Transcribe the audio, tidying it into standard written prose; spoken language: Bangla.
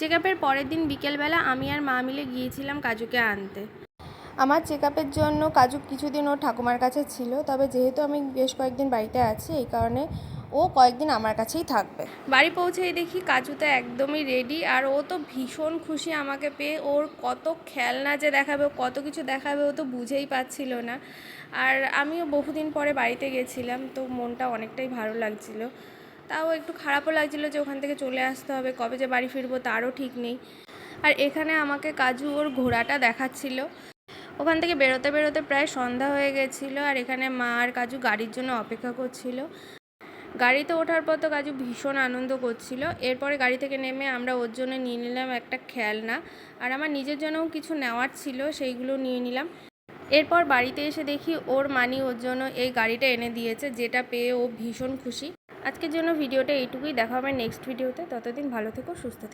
চেকআপের পরের দিন বিকেলবেলা আমি আর মা মিলে গিয়েছিলাম কাজুকে আনতে। আমার চেকআপের জন্য কাজু কিছুদিন ওর ঠাকুমার কাছে ছিল, তবে যেহেতু আমি বেশ কয়েকদিন বাড়িতে আছি এই কারণে ও কয়েকদিন আমার কাছেই থাকবে। বাড়ি পৌঁছেই দেখি কাজু তো একদমই রেডি, আর ও তো ভীষণ খুশি আমাকে পেয়ে। ওর কত খেলনা যে দেখাবে, কত কিছু দেখাবে, ও তো বুঝেই পাচ্ছিল না। আর আমিও বহুদিন পরে বাড়িতে গেছিলাম, তো মনটা অনেকটাই ভালো লাগছিল। তাও একটু খারাপও লাগছিল যে ওখান থেকে চলে আসতে হবে, কবে যে বাড়ি ফিরবো তারও ঠিক নেই। আর এখানে আমাকে কাজু ওর ঘোড়াটা দেখাচ্ছিল। ওখান থেকে বেরোতে বেরোতে প্রায় সন্ধ্যা হয়ে গেছিলো, আর এখানে মা আর কাজু গাড়ির জন্য অপেক্ষা করছিল। গাড়িতে ওঠার পর তো কাজু ভীষণ আনন্দ করছিল। এরপরে গাড়ি থেকে নেমে আমরা ওর জন্য নিয়ে নিলাম একটা খেলনা, আর আমার নিজের জন্যও কিছু নেওয়ার ছিল, সেইগুলো নিয়ে নিলাম। এরপর বাড়িতে এসে দেখি ওর মানি ওর জন্য এই গাড়িটা এনে দিয়েছে, যেটা পেয়ে ও ভীষণ খুশি। আজকের জন্য ভিডিওটা এইটুকুই, দেখা হবে নেক্সট ভিডিওতে। ততদিন ভালো থেকো, সুস্থ থেকো।